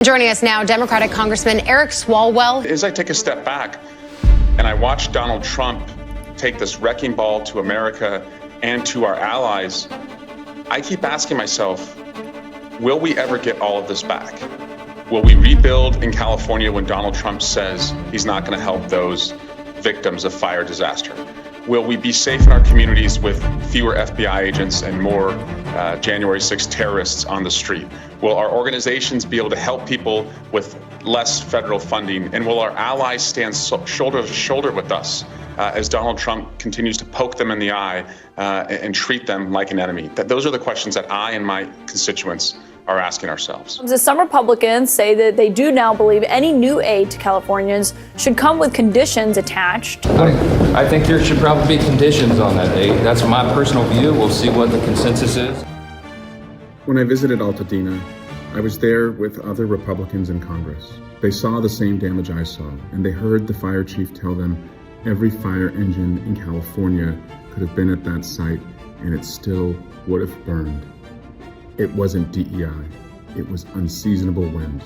Joining us now, Democratic Congressman Eric Swalwell. As I take a step back and I watch Donald Trump take this wrecking ball to America and to our allies, I keep asking myself, will we ever get all of this back? Will we rebuild in California when Donald Trump says he's not going to help those victims of fire disaster? Will we be safe in our communities with fewer FBI agents and more January 6th terrorists on the street? Will our organizations be able to help people with less federal funding? And will our allies stand shoulder to shoulder with us as Donald Trump continues to poke them in the eye and treat them like an enemy? Those are the questions that I and my constituents are asking ourselves. Some Republicans say that they do now believe any new aid to Californians should come with conditions attached. I think there should probably be conditions on that aid. That's my personal view. We'll see what the consensus is. When I visited Altadena, I was there with other Republicans in Congress. They saw the same damage I saw, and they heard the fire chief tell them every fire engine in California could have been at that site, and it still would have burned. It wasn't DEI, it was unseasonable winds.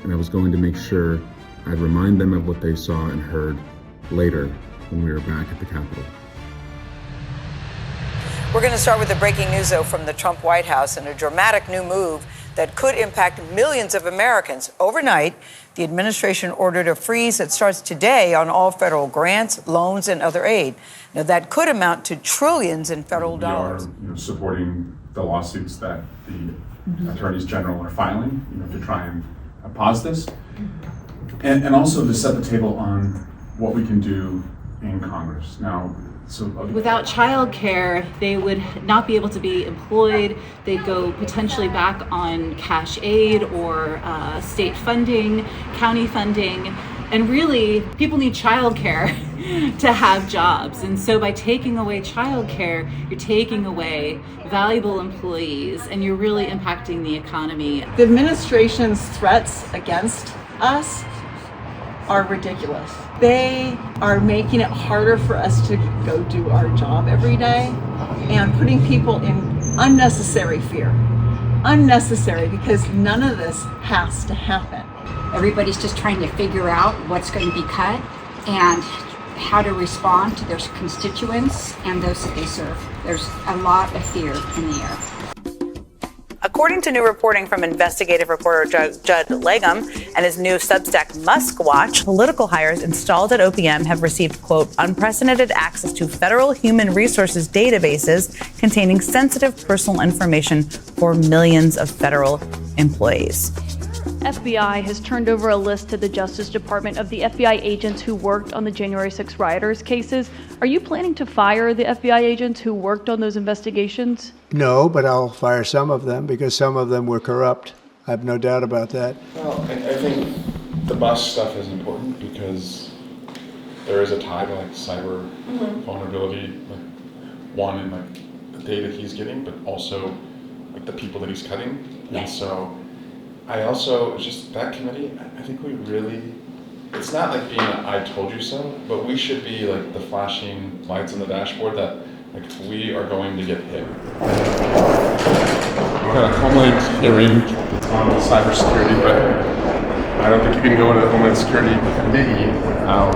And I was going to make sure I'd remind them of what they saw and heard later when we were back at the Capitol. We're going to start with the breaking news, though, from the Trump White House and a dramatic new move that could impact millions of Americans. Overnight, the administration ordered a freeze that starts today on all federal grants, loans, and other aid. Now, that could amount to trillions in federal dollars. We are supporting the lawsuits that the attorneys general are filing, to try and pause this, and also to set the table on what we can do in Congress. Now, without childcare, they would not be able to be employed. They'd go potentially back on cash aid or state funding, county funding. And really, people need childcare to have jobs. And so by taking away childcare, you're taking away valuable employees and you're really impacting the economy. The administration's threats against us are ridiculous. They are making it harder for us to go do our job every day and putting people in unnecessary fear. Unnecessary, because none of this has to happen. Everybody's just trying to figure out what's going to be cut and how to respond to their constituents and those that they serve. There's a lot of fear in the air. According to new reporting from investigative reporter Judd Legum and his new Substack Musk Watch, political hires installed at OPM have received, quote, unprecedented access to federal human resources databases containing sensitive personal information for millions of federal employees. FBI has turned over a list to the Justice Department of the FBI agents who worked on the January 6 rioters cases. Are you planning to fire the FBI agents who worked on those investigations? No, but I'll fire some of them because some of them were corrupt. I have no doubt about that. well, I think the bus stuff is important because there is a tie to cyber vulnerability, one in the data he's getting, but also the people that he's cutting. And so I also, just that committee, I think we really, it's not like being an I told you so, but we should be the flashing lights on the dashboard that we are going to get hit. We've got a Homeland hearing on cybersecurity, but I don't think you can go into the Homeland Security Committee without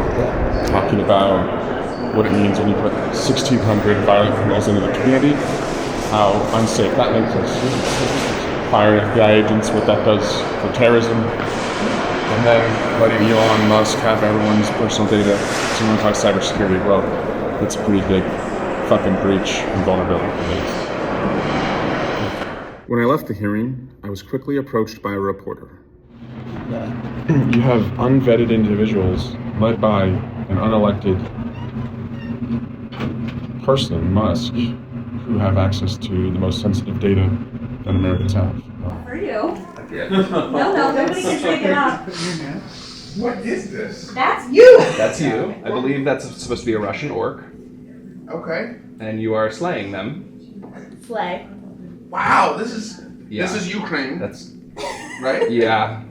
talking about what it means when you put 1,600 violent criminals into the community, how unsafe that makes us. Firing FBI agents, what that does for terrorism, and then letting Elon Musk have everyone's personal data. So when we talk cybersecurity, well, it's a pretty big fucking breach and vulnerability. When I left the hearing, I was quickly approached by a reporter. You have unvetted individuals led by an unelected person, Musk, who have access to the most sensitive data that Americans have. For you. No, nobody can take it up. What is this? That's you. That's you. I believe that's supposed to be a Russian orc. Okay. And you are slaying them. Slay. Wow, this is Ukraine. That's right? Yeah.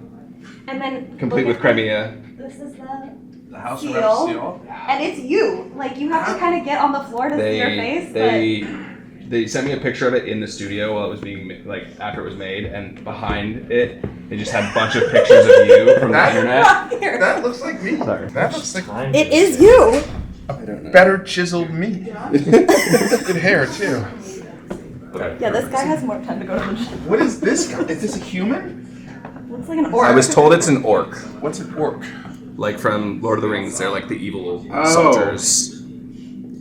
And then complete with Crimea. This is the House seal. of Reps seal. And it's you. You have to kind of get on the floor to see your face. They sent me a picture of it in the studio while it was being after it was made, and behind it They just had a bunch of pictures of you from the internet. That looks like me. Sorry. That looks like It is you. better chiseled me. Good hair too. Yeah, this guy has more time to go to the gym. What is this guy? Is this a human? Looks like an orc. I was told it's an orc. What's an orc? Like from Lord of the Rings, they're like the evil Oh. soldiers.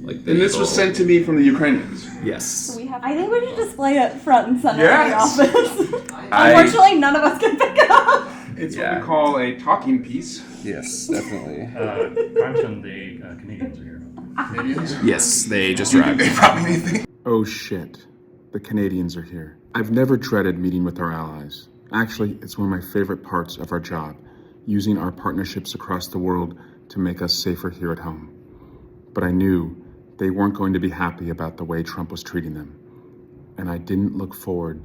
Like the And this evil- was sent to me from the Ukrainians. Yes. I think we should display it front and center Yes. in the office. Unfortunately, none of us can pick it up. It's what we call a talking piece. Yes, definitely. Crimes from the Canadians are here. Canadians? Yes, they just arrived. They brought me anything. Oh shit, the Canadians are here. I've never dreaded meeting with our allies. Actually, it's one of my favorite parts of our job, using our partnerships across the world to make us safer here at home. But I knew they weren't going to be happy about the way Trump was treating them. And I didn't look forward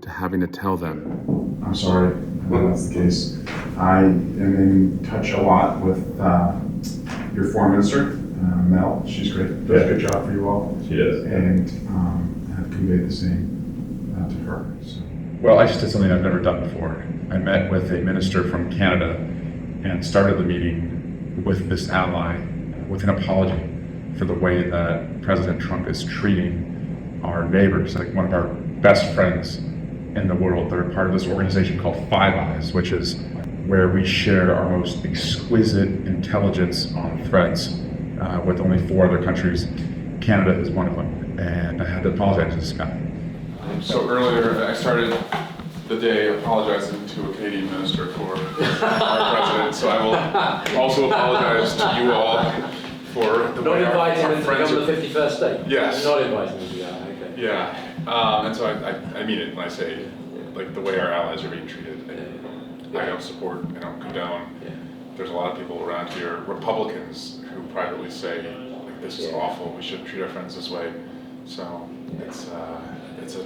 to having to tell them. I'm sorry, that's the case. I am in touch a lot with your foreign minister, Mel. She's great, does a good job for you all. She does. And have conveyed the same to her. So. Well, I just did something I've never done before. I met with a minister from Canada and started the meeting with this ally with an apology for the way that President Trump is treating our neighbors, like one of our best friends in the world. They're part of this organization called Five Eyes, which is where we share our most exquisite intelligence on threats with only 4 other countries. Canada is one of them, and I had to apologize to this guy. So earlier, I started the day apologizing to a Canadian minister for our president, so I will also apologize to you all for the way our friends are. Not inviting them to come to the 51st state? Yes. Not inviting them to that, okay. Yeah, and so I mean it when I say, like, the way our allies are being treated. I don't support, I don't condone. There's a lot of people around here, Republicans, who privately say, like, this is awful, we shouldn't treat our friends this way. So it's a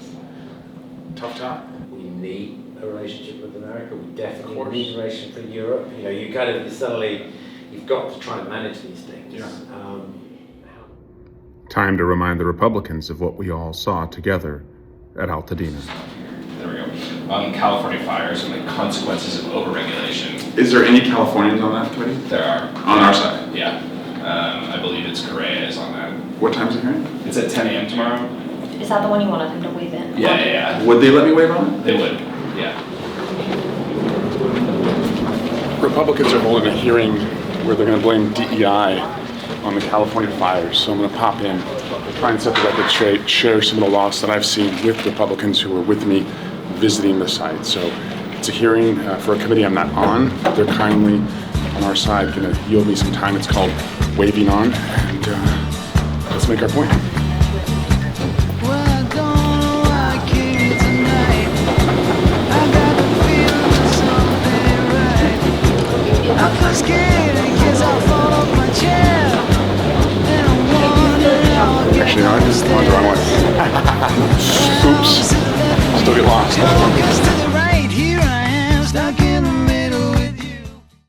tough time. We need a relationship with America. We definitely need a relationship with Europe. You know, you kind of suddenly, you've got to try and manage these things. Yeah. Time to remind the Republicans of what we all saw together at Altadena. There we go. On California fires and the consequences of overregulation. Is there any Californians on that committee? There are. On our side? Yeah. I believe it's Correa is on that. What time's the hearing? It's at 10 a.m. tomorrow. Is that the one you wanted him to waive in? Yeah. Would they let me waive on it? They would, yeah. Republicans are holding a hearing where they're going to blame DEI on the California fires. So I'm going to pop in, try and set the record straight, share some of the loss that I've seen with Republicans who were with me visiting the site. So it's a hearing for a committee I'm not on. They're kindly, on our side, going to yield me some time. It's called Waiving on, and let's make our point. Actually, no, I just went the wrong way. Oops. Still get lost.